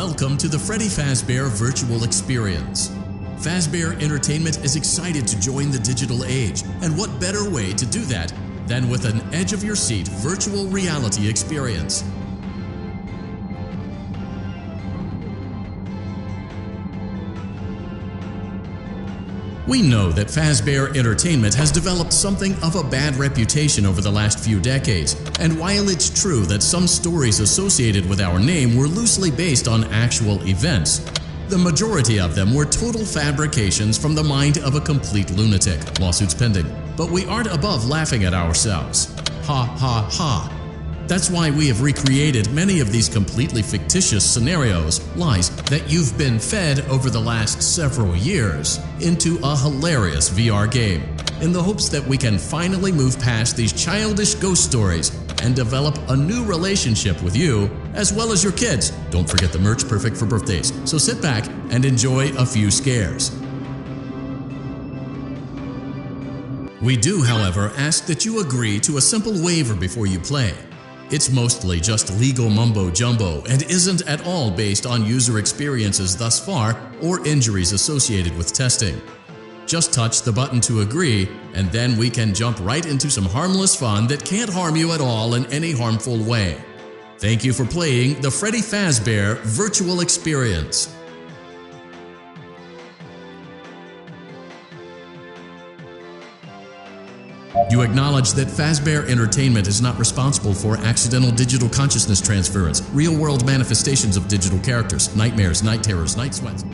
Welcome to the Freddy Fazbear Virtual Experience. Fazbear Entertainment is excited to join the digital age, and what better way to do that than with an edge-of-your-seat virtual reality experience. We know that Fazbear Entertainment has developed something of a bad reputation over the last few decades, and while it's true that some stories associated with our name were loosely based on actual events, the majority of them were total fabrications from the mind of a complete lunatic. Lawsuits pending. But we aren't above laughing at ourselves. Ha ha ha. That's why we have recreated many of these completely fictitious scenarios, lies that you've been fed over the last several years, into a hilarious VR game, in the hopes that we can finally move past these childish ghost stories and develop a new relationship with you, as well as your kids. Don't forget the merch, perfect for birthdays. So sit back and enjoy a few scares. We do, however, ask that you agree to a simple waiver before you play. It's mostly just legal mumbo-jumbo and isn't at all based on user experiences thus far or injuries associated with testing. Just touch the button to agree, and then we can jump right into some harmless fun that can't harm you at all in any harmful way. Thank you for playing the Freddy Fazbear Virtual Experience. You acknowledge that Fazbear Entertainment is not responsible for accidental digital consciousness transference, real-world manifestations of digital characters, nightmares, night terrors, night sweats.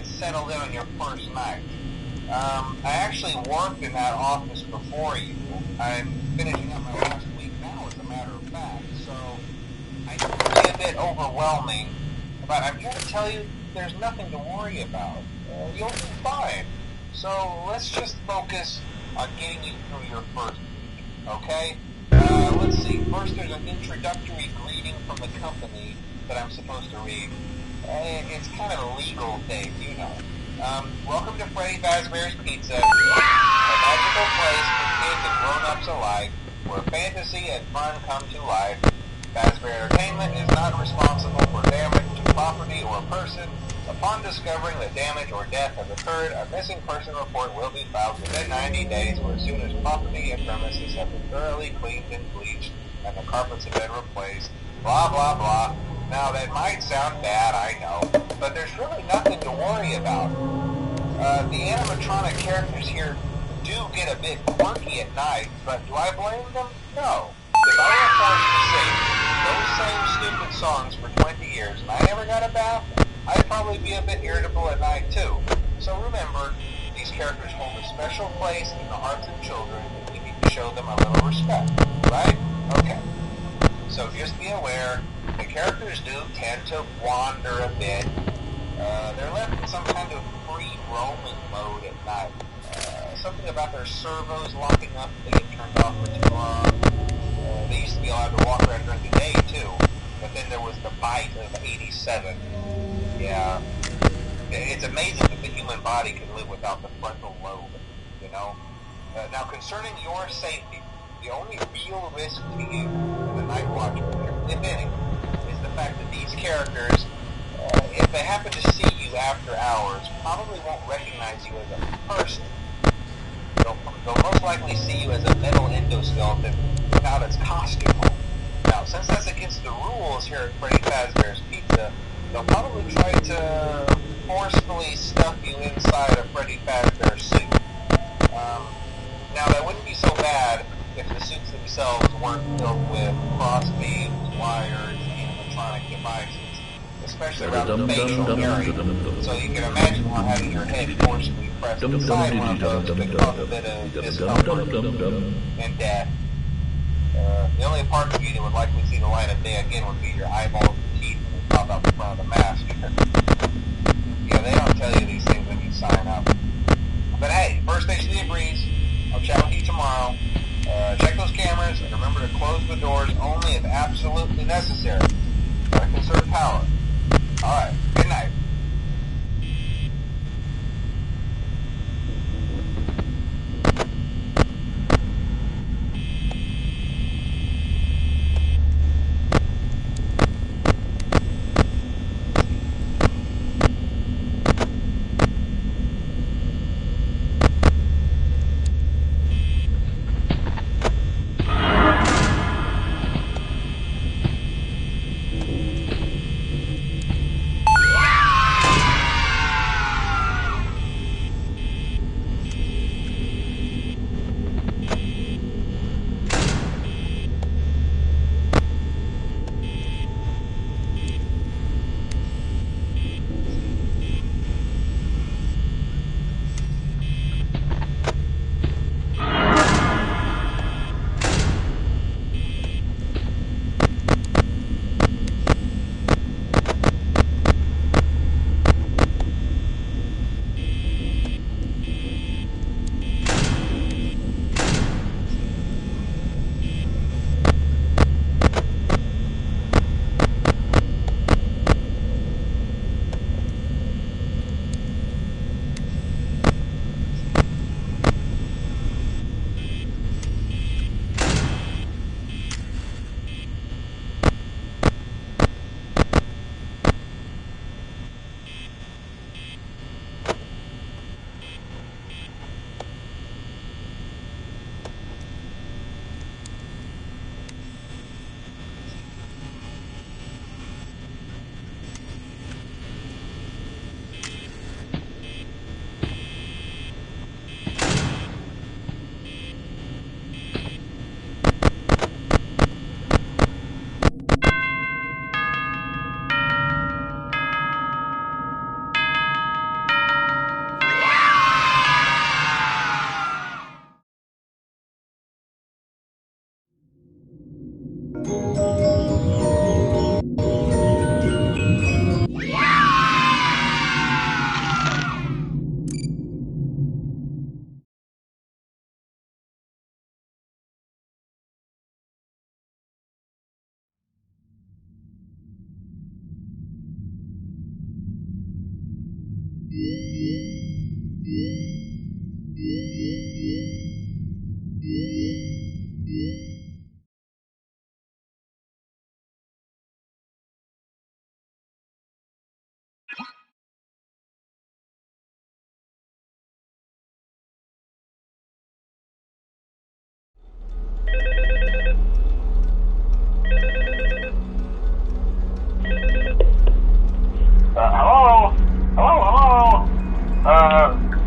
Settled in on your first night. I actually worked in that office before you. I'm finishing up my last week now, as a matter of fact, so I know it can be a bit overwhelming, but I'm here to tell you there's nothing to worry about. You'll be fine. So let's just focus on getting you through your first week, okay? Let's see. First, there's an introductory greeting from the company that I'm supposed to read. It's kind of a legal thing, you know. Welcome to Freddy Fazbear's Pizza, a magical place for kids and grown-ups alike, where fantasy and fun come to life. Fazbear Entertainment is not responsible for damage to property or person. Upon discovering that damage or death has occurred, a missing person report will be filed within 90 days or as soon as property and premises have been thoroughly cleaned and bleached and the carpets have been replaced. Blah, blah, blah. Now, that might sound bad, I know, but there's really nothing to worry about. The animatronic characters here do get a bit quirky at night, but do I blame them? No. If I were forced to sing those same stupid songs for 20 years and I never got a bath, I'd probably be a bit irritable at night too. So remember, these characters hold a special place in the hearts of children and we need to show them a little respect, right? Okay. So just be aware, the characters do tend to wander a bit. They're left in some kind of free roaming mode at night. Something about their servos locking up if they get turned off for too long. They used to be allowed to walk around during the day too, but then there was the bite of 87. Yeah. It's amazing that the human body can live without the frontal lobe, you know? Now concerning your safety, the only real risk to you in the Night Watchman, if any, is the fact that these characters, if they happen to see you after hours, probably won't recognize you as a person. So from they'll most likely see you as a metal endoskeleton without its costume on. Now, since that's against the rules here at Freddy Fazbear's Pizza, they'll probably try to forcefully stuff you inside a Freddy Fazbear suit. Now, that wouldn't be so bad if the suits themselves weren't filled with crossbeams, wires, animatronic devices, especially around the facial area. So you can imagine how having your head forcibly pressed inside one of those could cause a bit of discomfort and death. The only part of you that would likely see the light of day again would be your eyeballs and teeth when they pop out the front of the mask. Yeah, they don't tell you these things when you sign up. But hey, first station agrees. I'll chat with you tomorrow. Check those cameras and remember to close the doors only if absolutely necessary. Gotta conserve power. Alright, good night.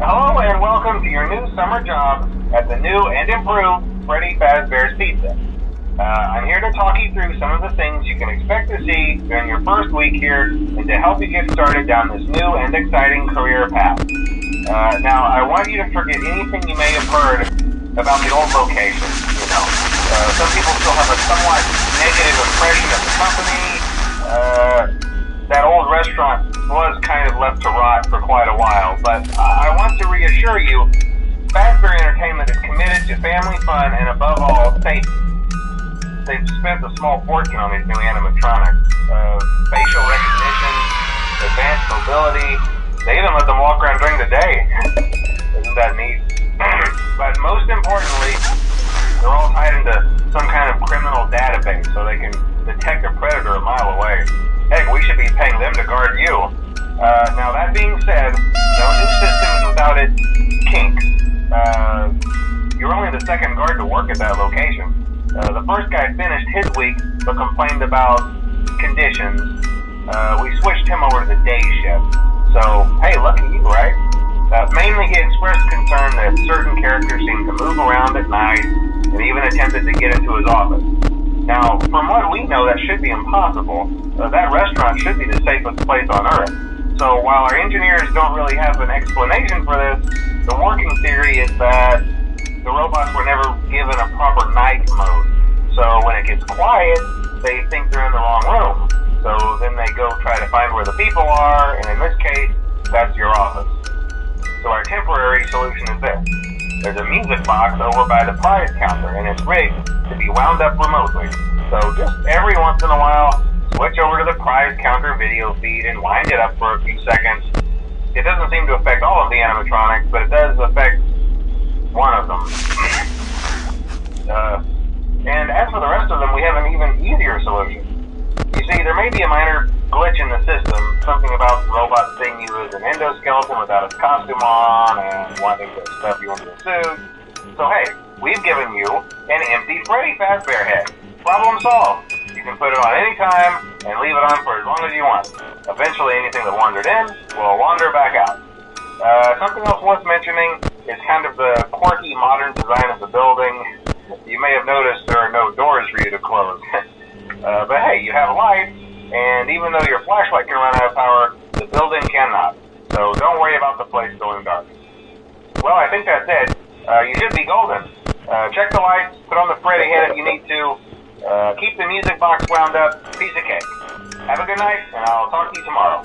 Hello and welcome to your new summer job at the new and improved Freddy Fazbear's Pizza. I'm here to talk you through some of the things you can expect to see during your first week here and to help you get started down this new and exciting career path. Now, I want you to forget anything you may have heard about the old location. Some people still have a somewhat negative impression of the company. That old restaurant was kind of left to rot for quite a while, but I want to reassure you, Fazbear Entertainment is committed to family fun and above all, safety. They've spent a small fortune on these new animatronics. Facial recognition, advanced mobility, they even let them walk around during the day. Isn't that neat? But most importantly, they're all tied into some kind of criminal database so they can detect a predator a mile away. Heck, we should be paying them to guard you. Now that being said, no new systems without its kinks. You're only the second guard to work at that location. The first guy finished his week, but complained about conditions. We switched him over to the day shift. So, hey, lucky you, right? Mainly he expressed concern that certain characters seemed to move around at night and even attempted to get into his office. Now, from what we know, that should be impossible. That restaurant should be the safest place on Earth. So while our engineers don't really have an explanation for this, the working theory is that the robots were never given a proper night mode. So when it gets quiet, they think they're in the wrong room. So then they go try to find where the people are, and in this case, that's your office. So our temporary solution is this. There's a music box over by the prize counter, and it's rigged to be wound up remotely. So just every once in a while, switch over to the prize counter video feed and wind it up for a few seconds. It doesn't seem to affect all of the animatronics, but it does affect one of them. And as for the rest of them, we have an even easier solution. You see, there may be a minor glitch in the system, something about robots seeing you as an endoskeleton without its costume on and wanting to stuff you into a suit. So hey, we've given you an empty Freddy Fazbear head. Problem solved. You can put it on any time and leave it on for as long as you want. Eventually anything that wandered in will wander back out. Something else worth mentioning is kind of the quirky modern design of the building. You may have noticed there are no doors for you to close. But hey, you have lights. And even though your flashlight can run out of power, the building cannot. So don't worry about the place going dark. Well, I think that's it. You should be golden. Check the lights, put on the Freddy head if you need to. Keep the music box wound up. Piece of cake. Have a good night, and I'll talk to you tomorrow.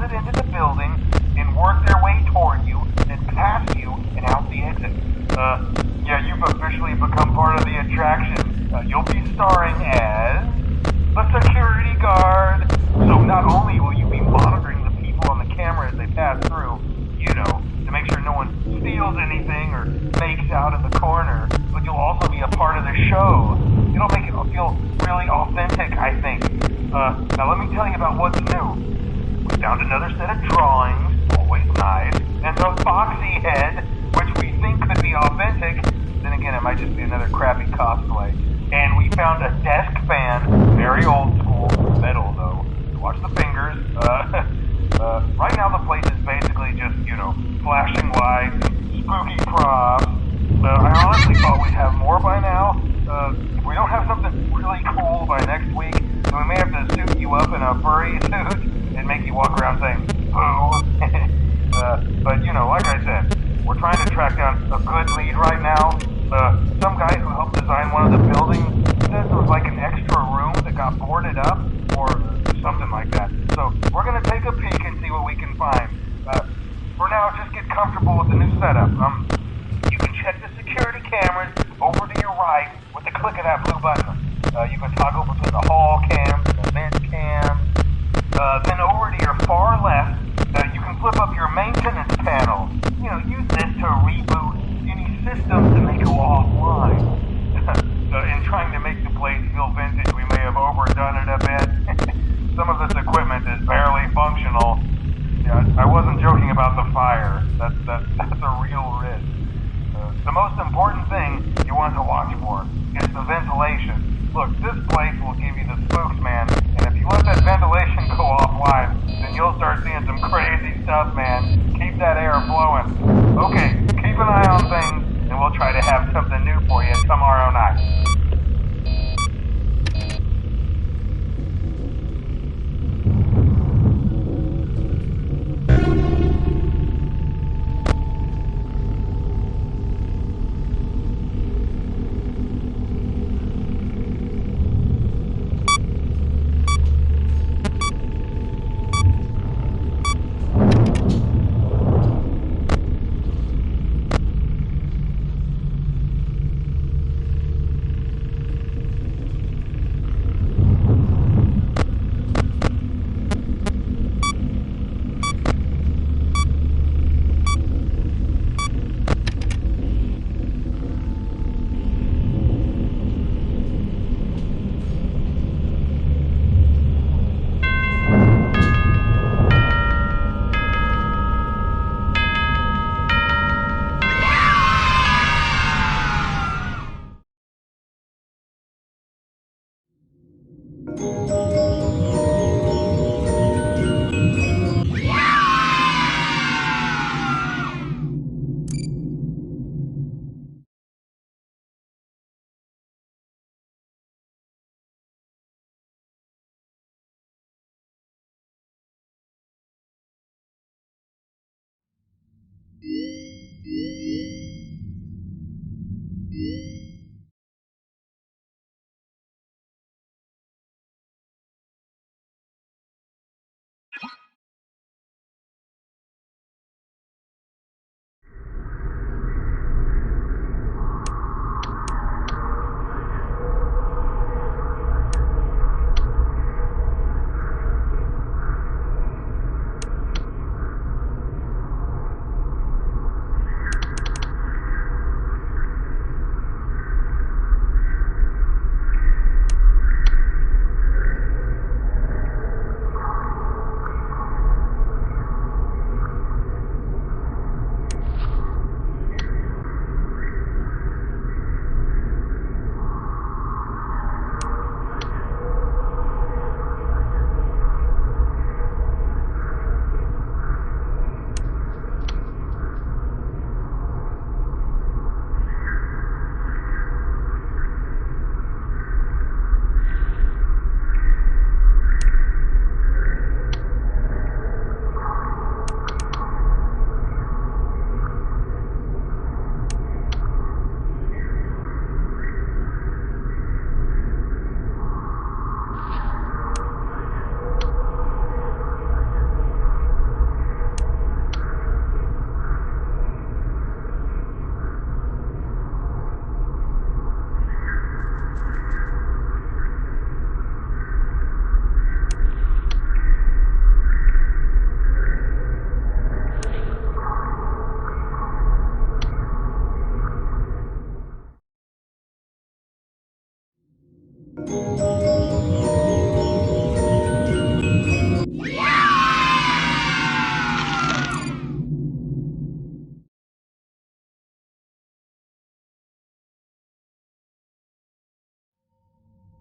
transit into the building and work their way toward you, then past you and out the exit. Yeah, you've officially become part of the attraction. You'll be starring as the security guard. So not only will you be monitoring the people on the camera as they pass through, to make sure no one steals anything or makes out in the corner, but you'll also be a part of the show. It'll make it feel really authentic, I think. Now let me tell you about what's new. We found another set of drawings, always nice, and a foxy head, which we think could be authentic. Then again, it might just be another crappy cosplay. And we found a desk fan, very old school, metal though. Watch the fingers. Right now the place is basically just, flashing lights, spooky props. I honestly thought we'd have more by now. If we don't have something really cool by next week, then we may have to suit you up in a furry suit and make you walk around saying, boo. But, like I said, we're trying to track down a good lead right now. Some guy who helped design one of the buildings says there was like an extra room that got boarded up or something like that. So we're going to take a peek and see what we can find. For now, just get comfortable with the new setup. You can check the security cameras over to your right with the click of that blue button. You can toggle between the hall cams and the vent cams. Then over to your far left, you can flip up your maintenance panel. Use this to reboot any systems that may go offline. In trying to make the place feel vintage, we may have overdone it a bit. Some of this equipment is barely functional. Yeah, I wasn't joking about the fire. That's a real risk. The most important thing you want to watch for is the ventilation. Look, this place will give you the spooks, man. And if you let that ventilation go offline, then you'll start seeing some crazy stuff, man. Keep that air flowing. Okay, keep an eye on things, and we'll try to have something new for you tomorrow night.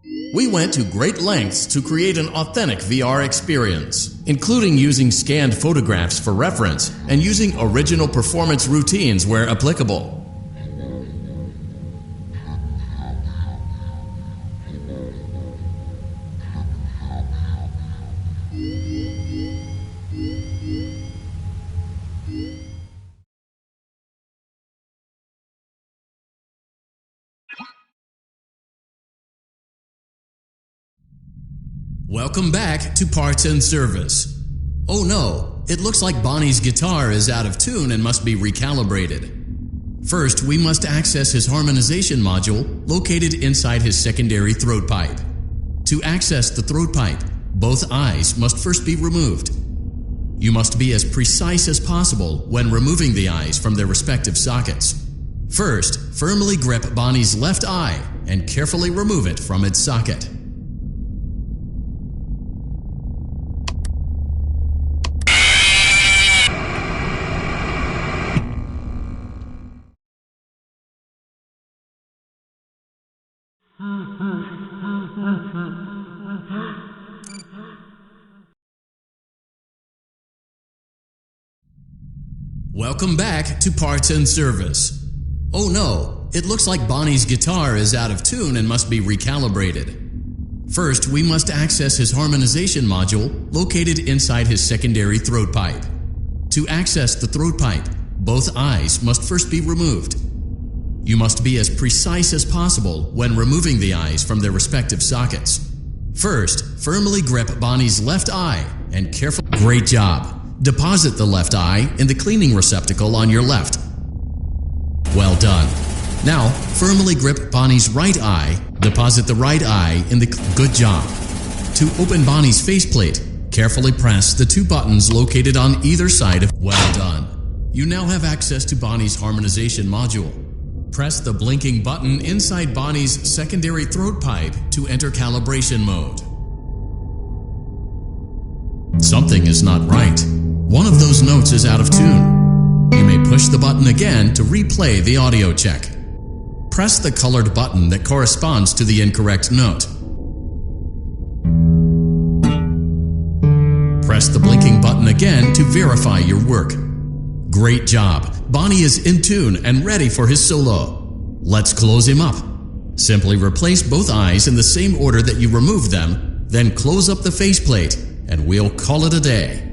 We went to great lengths to create an authentic VR experience, including using scanned photographs for reference and using original performance routines where applicable. Welcome back to Parts and Service. Oh no, it looks like Bonnie's guitar is out of tune and must be recalibrated. First, we must access his harmonization module located inside his secondary throat pipe. To access the throat pipe, both eyes must first be removed. You must be as precise as possible when removing the eyes from their respective sockets. First, firmly grip Bonnie's left eye and carefully remove it from its socket. Welcome back to Parts and Service. Oh no, it looks like Bonnie's guitar is out of tune and must be recalibrated. First, we must access his harmonization module located inside his secondary throat pipe. To access the throat pipe, both eyes must first be removed. You must be as precise as possible when removing the eyes from their respective sockets. First, firmly grip Bonnie's left eye and carefully... Great job! Deposit the left eye in the cleaning receptacle on your left. Well done. Now, firmly grip Bonnie's right eye. Deposit the right eye in the... Good job. To open Bonnie's faceplate, carefully press the two buttons located on either side of... Well done. You now have access to Bonnie's harmonization module. Press the blinking button inside Bonnie's secondary throat pipe to enter calibration mode. Something is not right. One of those notes is out of tune. You may push the button again to replay the audio check. Press the colored button that corresponds to the incorrect note. Press the blinking button again to verify your work. Great job! Bonnie is in tune and ready for his solo. Let's close him up. Simply replace both eyes in the same order that you removed them, then close up the faceplate, and we'll call it a day.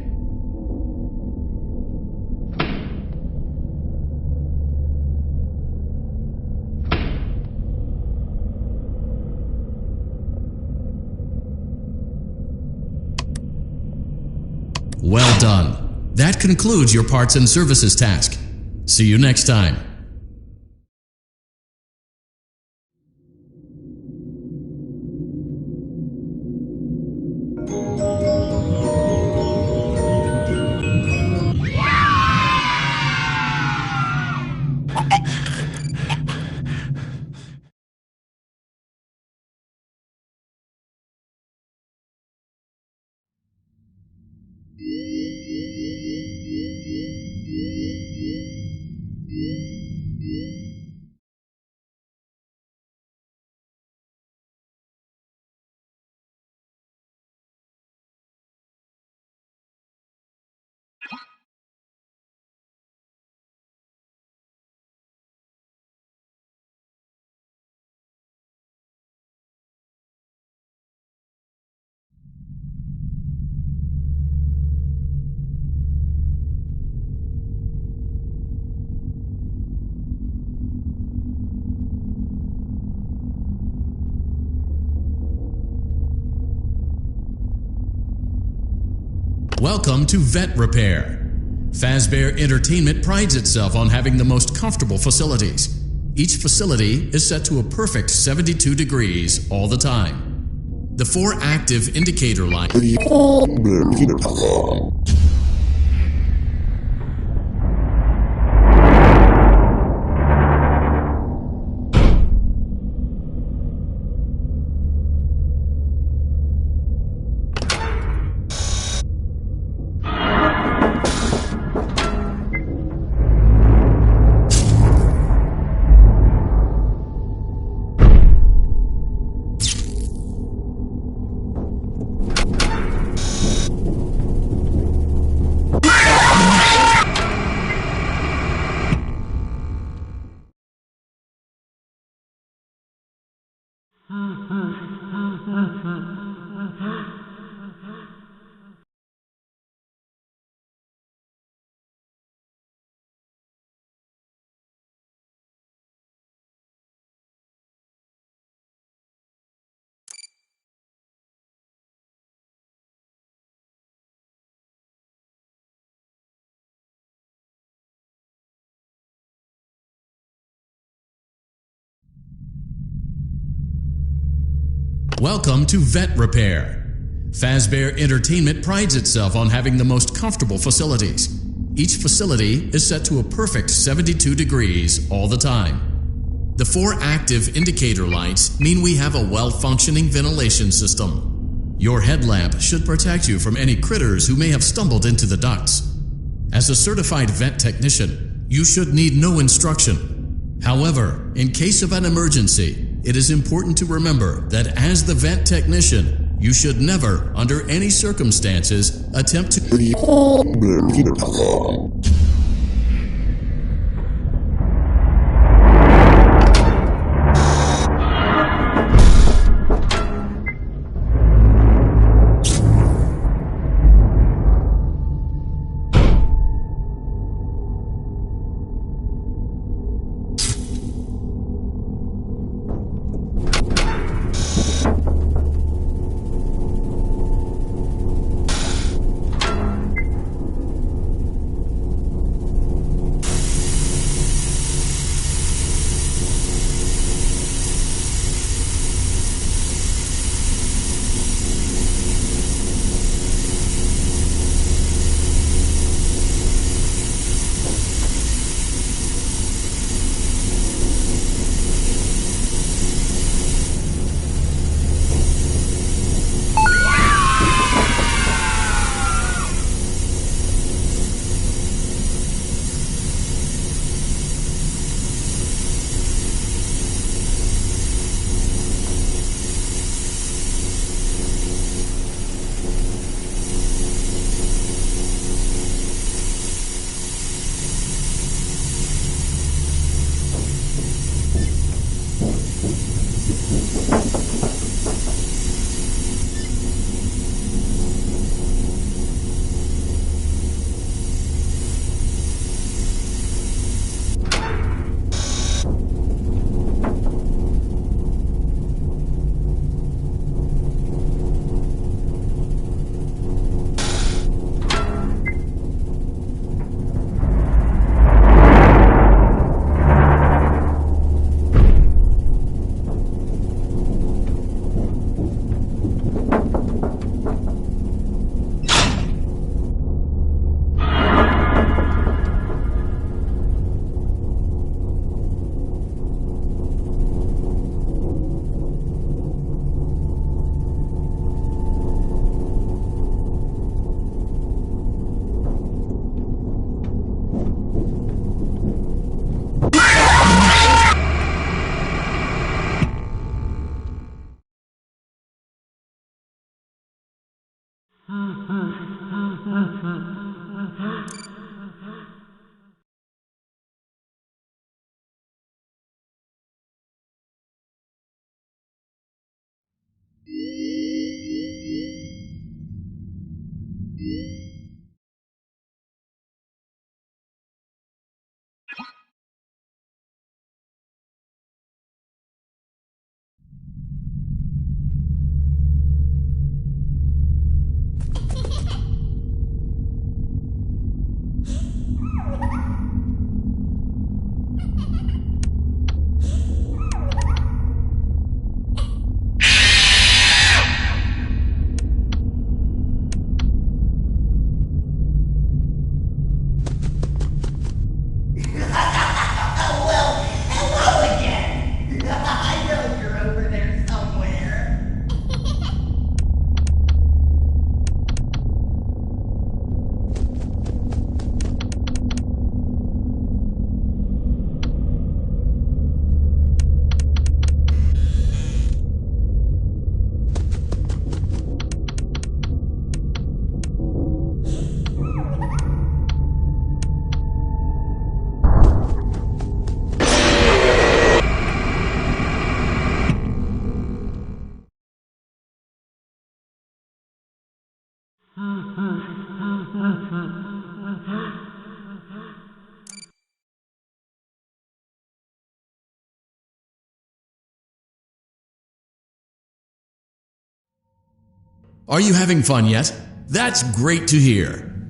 Well done. That concludes your parts and services task. See you next time. Welcome to Vet Repair. Fazbear Entertainment prides itself on having the most comfortable facilities. Each facility is set to a perfect 72 degrees all the time. The 4 active indicator lights Welcome to Vet Repair. Fazbear Entertainment prides itself on having the most comfortable facilities. Each facility is set to a perfect 72 degrees all the time. The 4 active indicator lights mean we have a well-functioning ventilation system. Your headlamp should protect you from any critters who may have stumbled into the ducts. As a certified vet technician, you should need no instruction. However, in case of an emergency, it is important to remember that as the vet technician, you should never, under any circumstances, attempt to Are you having fun yet? That's great to hear.